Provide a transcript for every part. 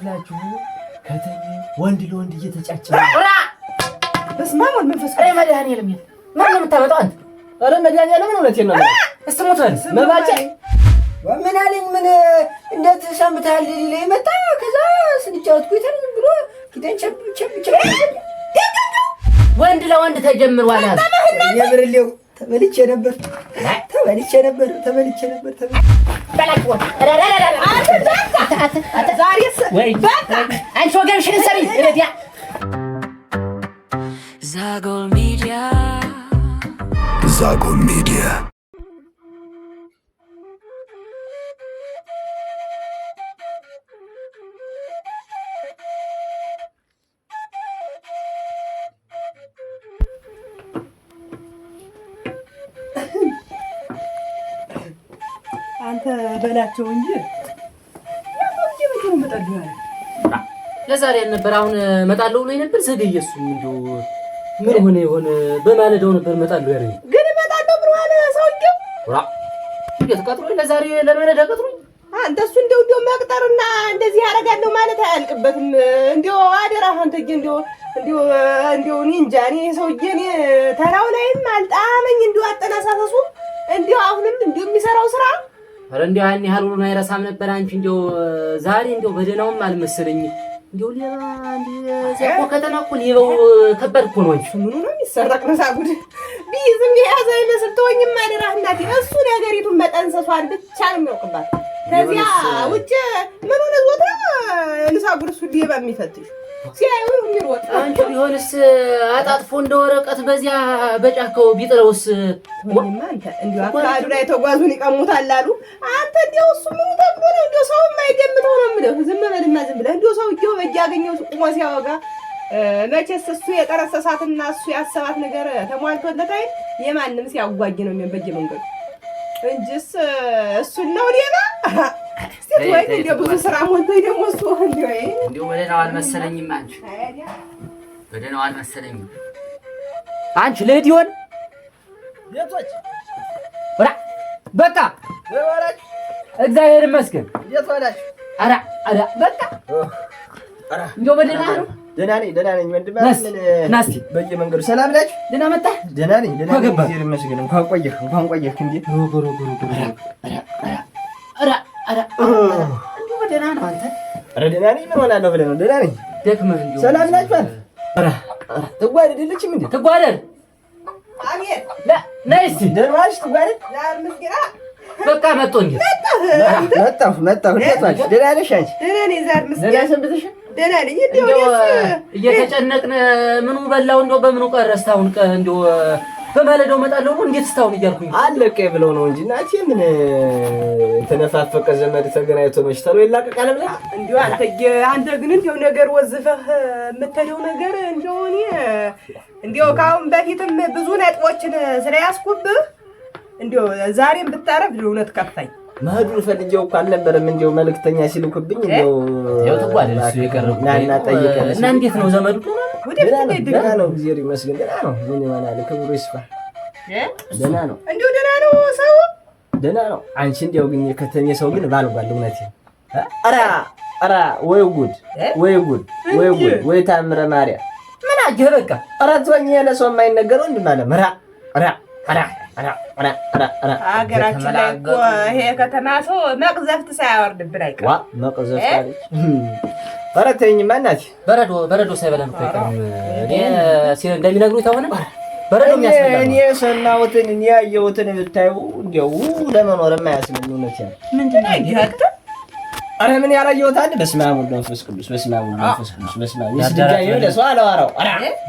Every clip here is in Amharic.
ሁላችሁ ከተሜ ወንድ ለወንድ እየተጫጨ በስመ አብ ወወልድ ወመንፈስ ቅዱስ መድኃኒዓለም ማን ነው የምታመጣው አንተ? ኧረ መድኃኒዓለም እውነቴን ነው። እስቲ ሞታል መባቻ ምን አለኝ? ምን እንዴት ሰምተሃል? ሊለኝ መጣ። ከዛ ስንጫወት ቆይተን ብሎ ኪዳን ቸብ ወንድ ለወንድ ተጀምሯል አለ። የብርሌው ተበልቼ ነበር። አንቺ ወገብሽን ሰሪ ረዲያ ዛጎል ሚዲያ አንተ በላቸው እንጂ ለዛሬ ነበር። አሁን መጣለው ነው ነበር ዘገየሱ እንደው ምን ሆነ ይሆን? በማለዳው ነበር መጣለው ያለኝ ግን መጣለው ብሎ አለ ሰውዬው። ወራ ይተቀጥሩ ለዛሬ ለማለዳ ቀጥሩ። አንተ እሱ እንደው መቅጠርና እንደዚህ ያደርጋለሁ ማለት አያልቅበትም። እንደው አደራህ አንተ እንደው እኔ እንጃ እኔ ሰውዬ እኔ ተራው ላይም አልጣመኝ እንደው አጠናሳሰሱ እንደው አሁንም እንደው የሚሰራው ስራ አረ እንደው ያን ያህል ሁሉ አይረሳም ነበር። አንቺ እንደው ዛሬ እንደው በደናውም አልመሰለኝ። እንደው ሌላ እንደዚያ እኮ ከተማ እኮ ሌባው ከባድ እኮ ነው። አንቺ ምኑ ነው የሚሰረቅ ነው ሳጉድ ቢዝም የያዘ አይመስል ተወኝም አደራህ እናቴ። እሱ ነገሪቱን መጠንሰሷን ብቻ ነው የሚያውቅባት። ከዚያ ውጭ ምኑን ዞታ ንሳጉድ እሱ ሌባ የሚፈትሽ ሲያዩ የሚሮጥ አንቺ ቢሆንስ አጣጥፎ እንደ ወረቀት በዚያ በጫካው ቢጥለውስ ወይማ አንተ እንዲሁ አካዱ ላይ ተጓዙን ይቀሙታል አሉ። አንተ እንዲያው እሱ ምን ተብሎ ነው እንዲያው ሰው የማይገምተው ነው የምልህ። ዝም በልማ ዝም ብለህ እንዲያው ሰውዬው በእጅ ያገኘው ቁሞ ሲያወጋ መቼስ እሱ የጠረሰሳትና እሱ ያሰባት ነገር ተሟልቶለት አይደል? የማንም ሲያጓጅ ነው የሚሆን በየመንገዱ እንጂስ እሱን ነው ሌላ ወይ እንደው ብዙ ስራ ሞልቶኝ ደግሞ እሱ እንደው በደህናው አልመሰለኝም። አንቺ በደህናው አልመሰለኝም። አንቺ ለዲዮን ቤቶች ወራ በቃ ወራች እግዚአብሔር ይመስገን። የት ወራች? አራ በቃ እንደው በደህና ነው። ደህና ነኝ ወንድም። ናስቲ በየመንገዱ ሰላም ናችሁ? ደህና መጣህ? ደህና ነኝ። እግዚአብሔር ይመስገን። እንኳን ቆየህ እንዴ? አራ እንደው ደህና ነው አንተ? አረ ደህና ነኝ። ምን ሆናለሁ ብለህ ነው? ደህና ነኝ። ደክመህ እንደው ሰላም ናችሁ አንተ? ትጓደድ የለችም እንዴ? ትጓደድ አሜን። ነይ እስቲ ደህና ዋልሽ? ትጓደድ ዛርምስኪራ በቃ መጣሁ እንዴ? መጣሁ። እንዴት ዋልሽ? ደህና ነሽ አንቺ? ደህና ነኝ። ዛርምስኪራ ደህና ሰንብተሽ? ደህና ነኝ። እንደው እየተጨነቅን ምኑ በላው እንደው በምኑ ቀረስታውን እንደው በማለዳው መጣለው ነው እንዴት ስታውን እያልኩኝ አለቀ ብለው ነው እንጂ እናቴ ምን ተነፋፈቀ ዘመድ ተገናኝቶ መሽተሩ ይላቀቃል ብለህ እንደው አንተ ግን እንደው ነገር ወዝፈህ የምትሄደው ነገር እንደው እኔ እንደው ካሁን በፊትም ብዙ ነጥቦችን ስለያዝኩብህ እንደው ዛሬም ብታረፍ እውነት ከፋኝ። መሄዱን ፈልጌው እኮ አልነበረም እንደው መልእክተኛ ሲልኩብኝ እንደው ያው ተጓደል እሱ የቀረው ናና ጠይቀኝ እና እንዴት ነው ዘመዱ? ደህና ነው እግዚአብሔር ይመስገን። ደህና ነው። ምን ይሆናል? ክብሩ ይስፋ። ደህና ነው። እንደው ደህና ነው ሰው ደህና ነው። አንቺ እንደው ግን የከተሜ ሰው ግን ባልጓል እውነቴን። ኧረ ወይ ጉድ ወይ ታምረ ማርያም ምን አጀህ በቃ ኧረ ተወኝ። ለሰው የማይነገረው እንድማለም ሀገራችን ላይ እኮ ይሄ ከተማ ሰው መቅዘፍት ሳያወርድብን አይቀርም። መቅዘፍት አለች። ኧረ ተይኝማ እናቴ። በረዶ ሳይበላን እኮ አይቀርም። እኔ እንደሚነግሩኝ ተሆነ በረዶ የሚያስበላ እኔ የሰማሁትን እኔ ያየሁትን ብታዩ እንደው ለመኖር የማያስብል እውነቴን። ምንድን ነው ያየኸው? ኧረ ምን ያላየሁት አለ? በስመ አብ ወወልድ ወመንፈስ ቅዱስ። በስመ አብ ወወልድ ወመንፈስ ቅዱስ። በስመ አብ ይስድጋኝ ለሰው አላወራው።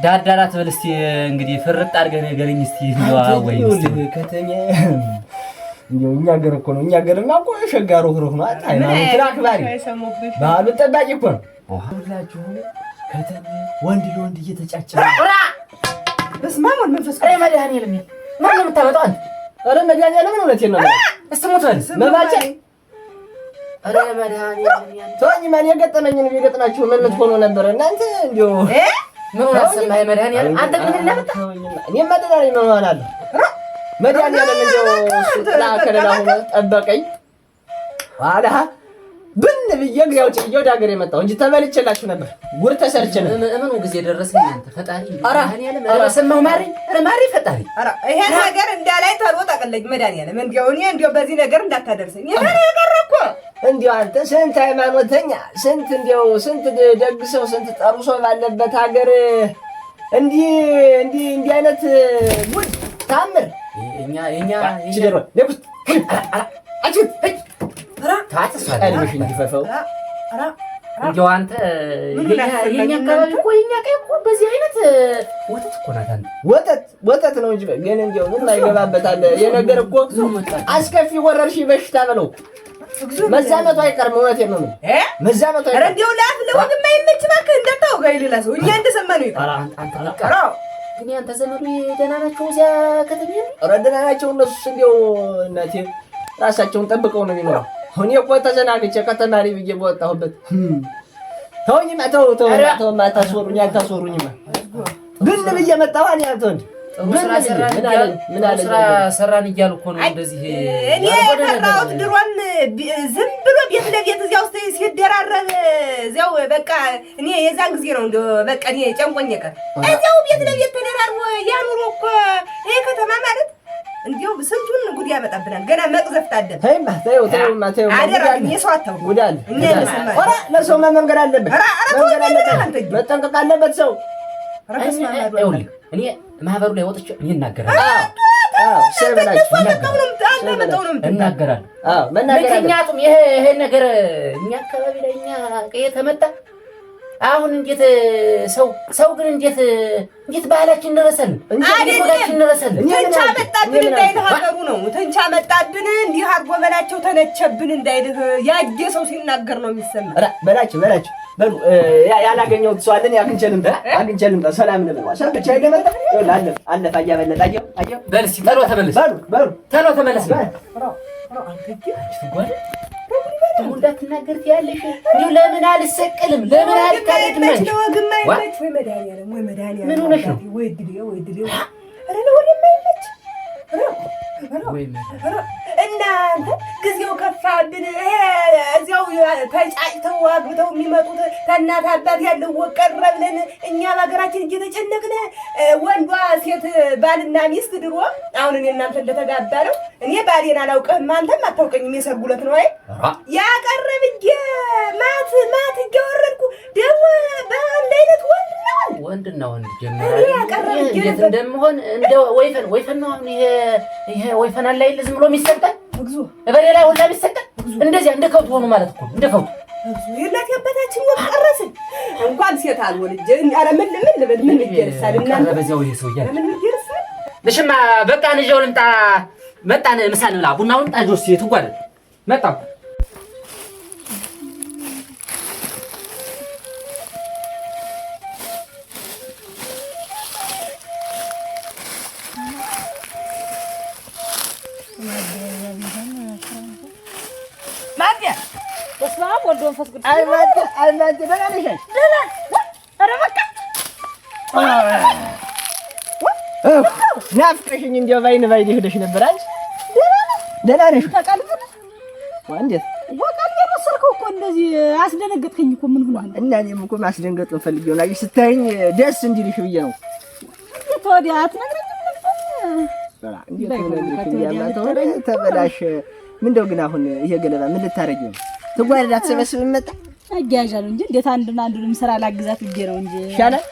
ዳርዳራ ትበል እስኪ እንግዲህ ፍርጥ አድርገህ ንገረኝ እስኪ። ወይ ከተሜ እንደው እኛ ሀገር እኮ ነው። እኛ ሀገርማ እኮ ሸጋ ሩህሩህ ነው። ሃይማኖትን አክባሪ ባህሉን ጠባቂ እኮ ነው። ሁላችሁ ከተሜ ወንድ ለወንድ እየተጫጨ በስመ አብ ወወልድ ወመንፈስ ቅዱስ። መድኃኒዓለም ማን ነው የምታመጣው አንተ? ኧረ መድኃኒዓለም እውነቴን ነው። እስኪ ሞታል መባቻ አረ መድኃኒዓለም ተወኝ። ማን የገጠመኝን ቢገጥማችሁ ምን ልትሆኑ ነበር እናንተ? እንደው ምን አሰማኸኝ መድኃኒዓለም? አንተ ግን ምን ለመጣ? እኔማ ደህና ነኝ። ምን ሆናለሁ? መድኃኒዓለም እንደው ጥላ ከለላ ሆነ ጠበቀኝ። ኋላ ብን ብዬ ግሬው ጭዬ ወደ ሀገር የመጣሁ እንጂ ተበልቼላችሁ ነበር። ጉር ተሰርቼ ነው። እመኑ ጊዜ ደረሰኝ። አንተ ፈጣሪ ኧረ ሰማሁ ማሪ ፈጣሪ ይሄ ነገር እንዳላይ ተሮ ጠቅልኝ መድኃኒዓለም እንዲያው በዚህ ነገር እንዳታደርሰኝ። ይሄ ነገር እኮ እንዲያው አንተ ስንት ሃይማኖተኛ ስንት ደግ ሰው ስንት ጠሩ ሰው ባለበት ሀገር እንዲህ አይነት ጉድ ታምር እኛ ሲደረ ለቁት ታጥሳለሽ እንዲፈፈው እንዲያው አንተ የኛ አካባቢ እኮ የኛ ቀይ እኮ በዚህ አይነት ወተት እኮ ናት። አንተ ወተት ነው እንጂ ግን እንዲያው ምን አይገባበታል። የነገር እኮ አስከፊ ወረርሽኝ በሽታ በለው መዛመቱ አይቀርም። እውነቴን ነው መዛመቱ አይቀርም። እንዲያው ላፍ ለወግ የማይመች እባክህ እንዳታወጋ ይልላ ሰው እኛ እንደሰማነው ይቀር። አንተ ግን አንተ ዘመዱ ደህና ናቸው እዚያ ከተማ? ኧረ ደህና ናቸው እነሱስ እንዲያው እናቴ ራሳቸውን ጠብቀው ነው የሚኖረው። እኔ እኮ ተዘናግቼ ከተማሪ ብዬ በወጣሁበት ተውኝማ ተው አታስወሩኝማ ግን ብዬ መጣሁ። እኔ አንተን ምን አለ ሰራን እያሉ እኮ ነው እንደዚህ። እኔ የፈራሁት ድሮም ዝም ብሎ ቤት ለቤት እዚያ ውስጥ ሲደራረብ እዚያው በቃ እኔ የዛን ጊዜ ነው እንደው በቃ እኔ ጨንቆኝ ቀር እዚያው ቤት ለቤት ተደራርቦ ያኑሮ እኮ ይሄ ከተማ ማለት እንዲያው ስንቱን ጉድ ያመጣብናል። ገና መቅዘፍት አደም ተይው አደራ የሰው አታው ጉድ አለ። እኛ ለሰማ ኧረ ለሰው መንገድ አለበት መጠንቀቅ አለበት ሰው። እኔ ማህበሩ ላይ ወጥቼ እኔ እናገራለሁ። ምክንያቱም ይሄ ነገር እኛ አካባቢ ላይ እኛ የተመጣ አሁን እንዴት ሰው ግን እንዴት ባህላችን እንረሳለን? ተንቻ መጣብን እንዳይልህ ሀገሩ ነው። ተንቻ መጣብን እንዲህ አድርጎ በላቸው ተነቸብን እንዳይልህ ያየ ሰው ሲናገር ነው የሚሰማ። በላቸው በሉ ያላገኘሁት ሰው አለን። አግኝቼልም ሰላም ነው ብለዋል። ሰምቼ አይገመጣ ይኸውልህ አለፈ እያበለጠ አየሁ። በል እስኪ ተሎ ተመለስ። ደግሞ እንዳትናገር ትያለሽ። እንዲሁ ለምን አልሰቀልም? ለምን አልታረድም? ምን ሆነሽ ነው? እናንተ ጊዜው ከፋብን። እዚያው ተጫጭተው አግብተው የሚመጡት ከእናት አባት ያለው ቀረብልን። እኛ በሀገራችን እየተጨነቅን ወንዷ ሴት ባልና ሚስት ድሮ አሁን እኔ እናንተ እንደተጋባ ነው። እኔ ባሌን አላውቅህም አንተም አታውቀኝም። የሰርጉለት ነው ያቀረብዬ ማት እያወረድኩ ደግሞ በአንድ አይነት ወንድና ወንድ ጀመረ እንዴት እንደምሆን እንደ ወይፈን ነው። አሁን ይሄ ወይፈን አለ አይደል ዝም ብሎ የሚሰቀል በሌላ ሁላ የሚሰቀል እንደዚያ እንደ ከብት ሆኑ ማለት እኮ እንደ ከብት ይላክ ያበታችን ወቀረስን እንኳን ሴት አልወልጅ አረ ምን ልበል ምን ይደርሳል እና በዚያው ይሄ ሰው ያለ ምን ይደርሳል። ለሽማ በቃ ልጅው ልምጣ መጣን ምሳን ብላ ቡናውን ጣጆስ የትጓል መጣው ናፍቀሽኝ እንዲያው ባይን ሄደሽ ነበር። አንቺ ደህና ነሽ? እንዴት ወቃል የመሰልከው እኮ እንደዚህ አስደነገጥከኝ እኮ። ምን ሆነህ? እና እኔም እኮ ማስደንገጥ ነው ፈልጌው ነው። ስታይኝ ደስ እንዲልሽ ብዬ ነው። ተወዲያ አትነግረኝም? ተበላሽ። ምንድነው ግን አሁን ይሄ ገለባ ምን ልታረጊ ነው? ትጓዳ ተሰበስብ መጣ አጋያዣለሁ እንጂ እንዴት አንዱንም ስራ ላግዛት ብዬ ነው እንጂ ይሻላል።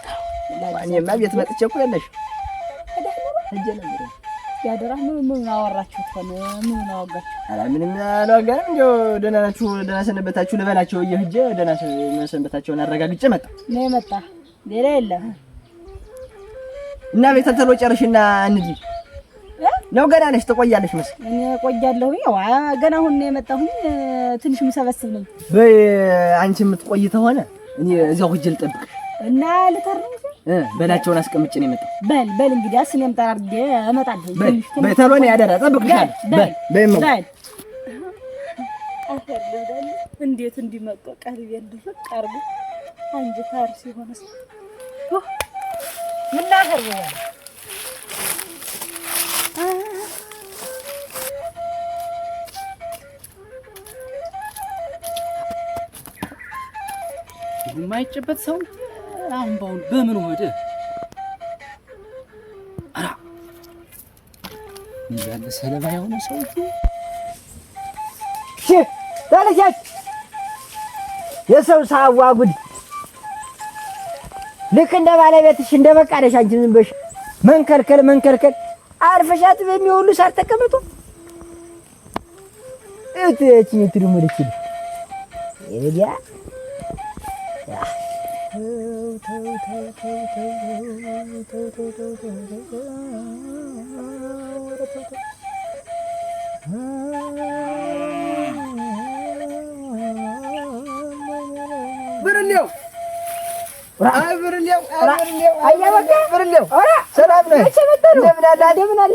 እኔማ ቤት መጥቼ እኮ የለሽ ያደራ ምን አወራችሁት? ምን አወጋችሁ? ኧረ ምንም አላወጋንም። እንደው ደህና ናችሁ ደህና ሰነበታችሁ ልበላቸው እየሄጄ ደህና ሰነበታቸውን አረጋግጬ መጣ ነው የመጣ ሌላ የለም። እና ቤት ተሎ ጨርሽና እንጂ ነው ገና ነሽ ትቆያለሽ መሰለኝ። እኔ ቆያለሁ። ያው ገና አሁን ነው የመጣሁኝ። ትንሽ ምሰበስብ ነኝ። በይ አንቺ የምትቆይ ተሆነ እኔ እዛው ሂጅ ልጠብቅሽ እና ልተርፍ በላቸውን አስቀምጬ ነው የመጣው። በል እንግዲህ እኔም ጠራርጌ እመጣለሁ። በይ ተሎ ነው ያደራ ጠብቅሻለሁ። በይ እንዴት እንዲመጣ ቀልቤ እንድፍቅ አርጉ አንጂ ታርሲ ሆነስ ምን ላደርግ ነው? የማይጨበት ሰው አሁን ባሁን በምን ወደ አራ ያለ ሰለባ የሆነ ሰው ታለቻች የሰው ሳዋጉድ ልክ እንደ ባለቤትሽ እንደ በቃለሽ አንቺ ዝም ብለሽ መንከልከል አርፈሻት በሚውሉ ሳር ተቀመጡ እቺ ትሩሙልች ይዲያ ብርሌው ሰላም ነህ? እንደምን አለ?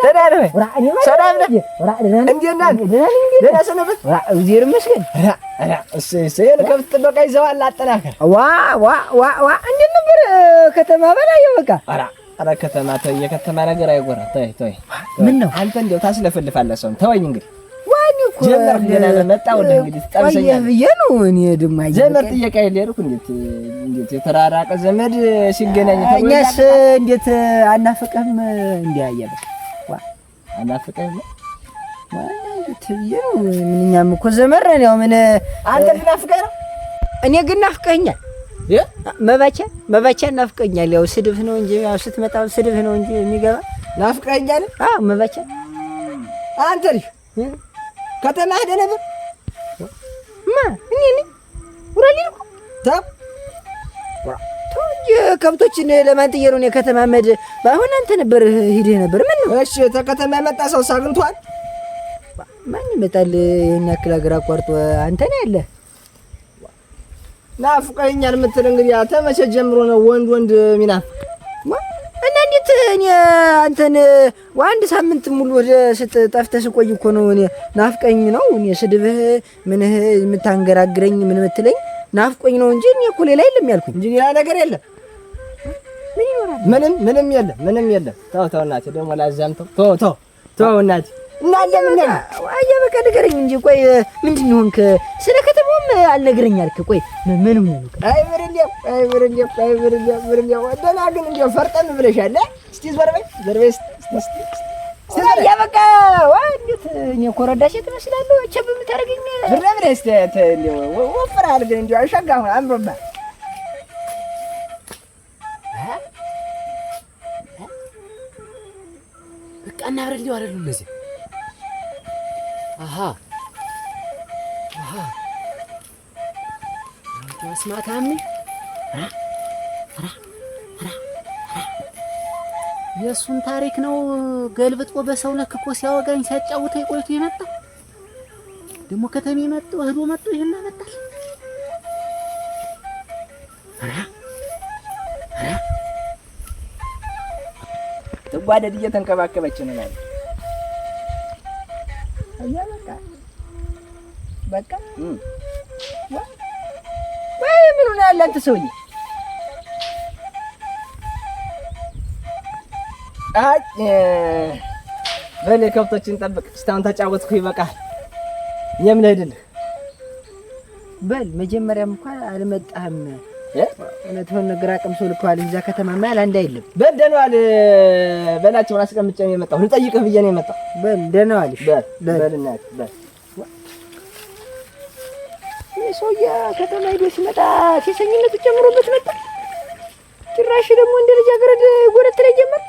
ሰላም ነህ? እንዴት ነህ? ደህና ሰነበት? እግዚአብሔር ይመስገን። እሰይ ከብት ጥበቃ ይዘዋል አጠናከር። ዋ እንዴት ነበር ከተማ በላይ በቃ ኧረ ከተማ ተው፣ የከተማ ነገር አይጎራ። ተይ ምን ነው አንተ እንደው ታስለፈልፋለህ ሰውን። ተወኝ እንግዲህ ጀመር ገና መጣ ወደ እንግዲህ ጠብሰኛ ብዬ ነው እኔ ድማ ዘመድ ጥየቃ የለርኩ እንዴት የተራራቀ ዘመድ ሲገናኝ እኛስ እንዴት አናፍቀህም እንዲያየበ አናፍቀህም ማለት ነው ምንኛም እኮ ዘመር ነው ምን አንተ ትናፍቀህ እኔ ግን ናፍቀኛል መባቻ ናፍቀኛል ያው ስድብ ነው እንጂ ያው ስትመጣው ስድብ ነው እንጂ የሚገባ ናፍቀኛል መባቻ አንተ ልጅ ከተማ ሄደህ ነበር እኔ ወራሊልኩ ከብቶችን ለማንጥዬ ነው ከተማ መድ ባይሆን አንተ ነበር ሄደህ ነበር ምን ነው እሺ ተከተማ መጣ ሰው ሳግንቷል ማን ይመጣል የኛ ክላ ግራ አቋርጦ አንተ ነህ ያለ ናፍቀኛል የምትል እንግዲህ ተመቼ ጀምሮ ነው ወንድ ሚናፍቅ እና እንዴት እኔ አንተን አንድ ሳምንት ሙሉ ወደ ጠፍተህ ስቆይ እኮ ነው እኔ ናፍቀኝ ነው እኔ ስድብህ ምንህ የምታንገራግረኝ ምን የምትለኝ ናፍቆኝ ነው እንጂ እኔ እኮ ሌላ የለም ያልኩኝ እንጂ ሌላ ነገር የለም ምንም የለም ተው እናቴ ደግሞ ላዛምተው ተው እናቴ እና ለምን በቃ ንገረኝ እንጂ ቆይ ምንድን ነው ሆንክ ስለ ከተማውም አልነግረኝ አልክ ቆይ ምን ነው አይ ብርሌው ወደና ግን እንደው ፈርጠን ብለሻል እስቲ ዘርበይ እስቲ በቃ እንዴት እኔ ኮረዳሽ ትመስላለህ ቸብ የምታደርገኝ ብርሌው እስቲ እንደው ወፍራል ግን እንደው አሻጋሁ አምሮባ በቃ እና ብርሌው አይደሉ እነዚህ አሃ አስማታም የእሱን ታሪክ ነው ገልብጦ በሰው ነክ እኮ ሲያወጋኝ ሲያጫውተኝ ቆይቶ የመጣ ደግሞ ከተሜ መጥቶ ይሄን አመጣል ትጓደድ እየተንከባከበች ነው ማለት በቃ ወይ ምን ሆነ ያለ አንተ ሰውዬ በል ከብቶችን ጠብቅ እስካሁን ተጫወትኩ ይበቃል የምን ሄድልህ በል መጀመሪያም እንኳን አልመጣህም እውነቱን ነገር አቅም ሰው ልኳል እዛ ከተማ ማል አንድ አይደለም በደነዋል በላቸውን አስቀምጬ ነው የመጣሁ ልጠይቅህ ብዬ ነው የመጣሁ በል ደነዋል በል እናት በል ሰውዬ ከተማ ሄዶ ሲመጣ ሴሰኝነቱ ጨምሮበት መጣ ጭራሽ ደግሞ እንደ ልጃገረድ ጎረት ላይ ጀመር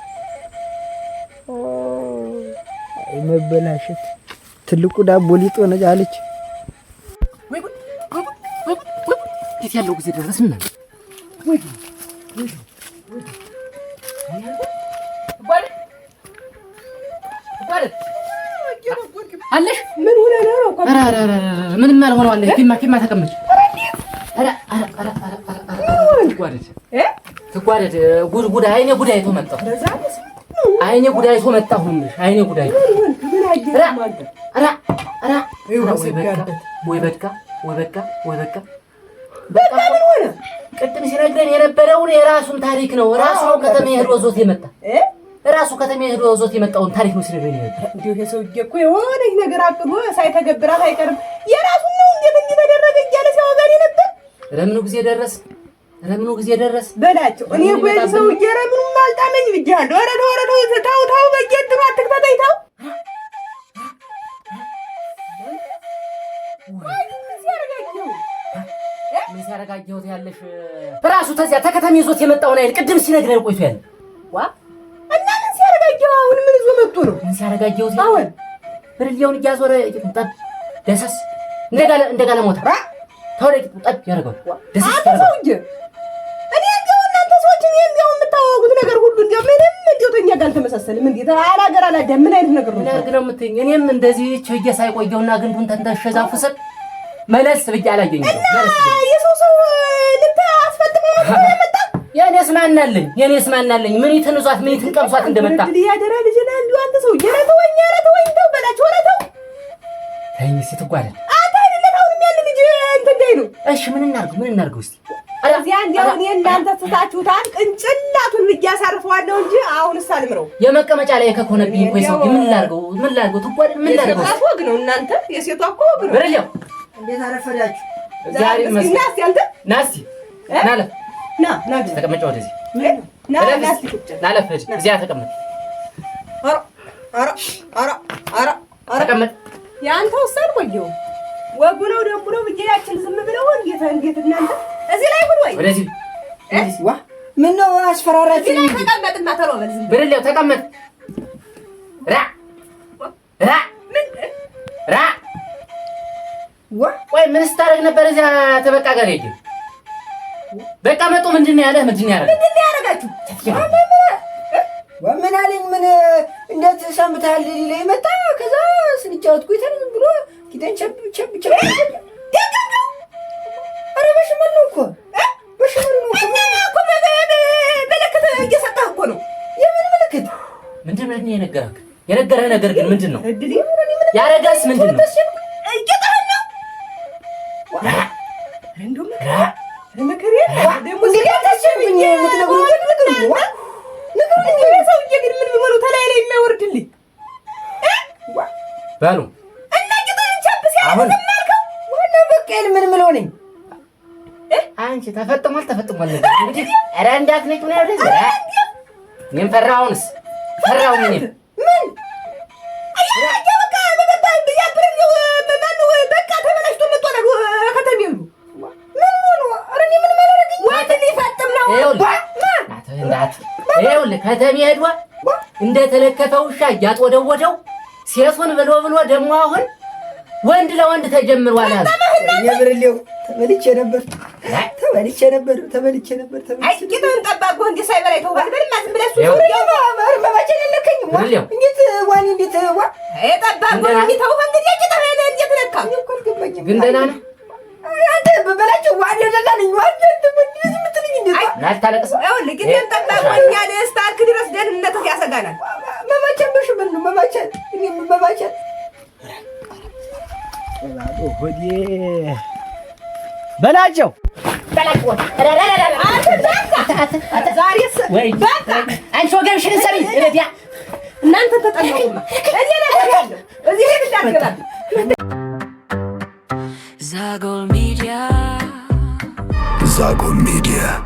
መበላሸት ትልቁ ዳቦ ሊጦ ነው አለች ወይ እንዴት ያለው ጊዜ ደረስና ወይ አለሽ ምን ሆነ ነው ምንም አልሆነው አለ ኪማ ተቀመጭ ትጓደድ ጉድ አይኔ ጉዳይቶ መጣሁ አይኔ ጉዳይቶ መጣሁልሽ አይኔ ጉዳይቶ ወይ በቃ ምን ሆነ ቅድም ሲነግረን የነበረውን የራሱን ታሪክ ነው ራሱ ከተማ ሄዶ ዞት የመጣ ራሱ ከተማ ሄዶ ዞት የመጣውን ታሪክ ነው ሲነግረን ነበር እንዴ የሰውዬ እኮ የሆነ ነገር አቅዶ ሳይተገብራት አይቀርም የራሱን ነው እንዴት እንዲተደረገ እያለ ሲያወጋኝ ነበር ለምን ጊዜ ደረስ ረምኑ ጊዜ ደረስ በላቸው። እኔ ቆይ ሰውዬ ረምኑም አልጣመኝ ብያለሁ። ኧረ ተው በየእንትኑ አትክተተኝ ተው። ምን ሲያረጋግሁት ያለሽ በራሱ ተዚያ ተከተም ይዞት የመጣውን አይደል ቅድም ሲነግረን ቆይቶ ያለ እና ምን ሲያረጋግሁ አሁን ምን ይዞ መጥቶ ነው? ምን ሲያረጋግሁት አሁን ብርሌውን እያዞረ ጠብ ደሰስ እንደጋለ ሞታ ተወለድ ጠብ ያረጋው ደሰስ ሰውዬ እኔ እንደው እናንተ ሰዎች እኔ እንደው የምታወጉት ነገር ሁሉ እንደው ምንም እንደው ተኛ ጋር ተመሳሰልም እንዴ አላገር አላደም ምን አይነት ነገር ነው? ነገር ነው የምትይኝ? እኔም እንደዚህ ቸየ ሳይቆየውና ግንዱን ተንተሸዛፉ ሰጥ መለስ ብቻ አላገኘው መለስ የሰው ልታስፈልገው መጣ። የኔስ ማናለኝ ምን ይተንዟት ምን ይተንቀምሷት እንደመጣ ያደራ ልጅ ነህ እንዴ አንተ ሰው ተወኝ ተው በላቸው ተው ተይኝ ስትጓለ አንተ አይደለም አሁን ያለ ልጅ እንት እንደይ ነው። እሺ ምን እናርገው እስቲ እዚያ እንደው እኔ እናንተ ተሳችሁታል ቅንጭላቱን ልያሳርፈዋለሁ እንጂ አሁንስ አልምረው የመቀመጫ ላይ ከኮነብኝ እኮ ሰው ምን ላርገው ትጓለ ምን ላርገው ወግ ነው እናንተ የሴቷ እኮ ወግ ነው። በረኛው እንዴት አረፈዳችሁ ዛሬ መስናስ ያንተ ናስቲ ና ተቀመጭ ወደዚህ ናለፍ እዚያ ተቀመጥ ኧረ ተቀመጥ ያንተ ወሰን ቆየው ወጉ ነው ደሙ ነው ብቻችን ዝም ብለው እንዴት እናንተ እዚህ ላይ ሁሉ ወይ ወደዚህ ምን ነው አስፈራራችሁ? ተቀመጥና ተሮበል ዝም ብርሌው ተቀመጥ ራ ወይ ምን ስታረግ ነበር እዚያ ተበቃ ጋር ሄደ በቃ መጡ ምንድነው ያረጋችሁ ወምን አለኝ ምን እንዴት ሰምታል ሊለኝ መጣ ከዛ ስንጫወት ቆይተን ብሎ ኪደን ቸብ አረ በሽመል ነው እኮ ምልክት እየሰጠህ እኮ ነው። የምን ምልክት ምንድነው የነገረህ ነገር ግን ምንድነው ያረጋስ ምንድነው በሉ አሁን ምን ምለው ነኝ አንቺ ተፈጥሟል እንግዲህ ኧረ እንዳትነቂ ነው ያለኝ እኔም ፈራሁንስ ፈራሁኝ እኔም ምን በቃ ተበላሽቶ መጥቷል ከተሜው ምን ሆኖ አረኒ ምን ማለረኝ ወጥ ሊፈጥም ነው ይኸውልህ ከተሜ ሄዷ እንደተለከፈ ውሻ እያጦደወደው ሴቱን ብሎ ደግሞ አሁን ወንድ ለወንድ ተጀምሯል አለ የብርሌው ተበልቼ ነበር አይ ጌታን ጠባቆ እንዴ ሳይበላይ ተውባል በልማ ዝም ብለሽ ሱሪያው ማባችን ለከኝ እንዴት ዋኒ እንዴት ዋ ጠባቆ እንዴ ተው እንግዲህ ጌታን እንዴት ለካ ግን ደህና ነህ አንተ በበላችሁ ዋዲ ደላልኝ ዋዲ እንደዚህ ምትልኝ እንዴ ናታለቅስ ይኸውልህ ጌታን ጠባቆ እኛ ለስታክ ድረስ ደህንነት ያሰጋናል ማባችን በሽምን ነው ማባችን እኔ ማባችን ሆዴ በላቸው ዛሬስ በቃ አንቺ ወገብሽን ሰሪ እለዲያ እናንተ ተጠንቀቁማ እኔ ለታለሁ እዚህ ሄድ እንዳትገባ Zagol Media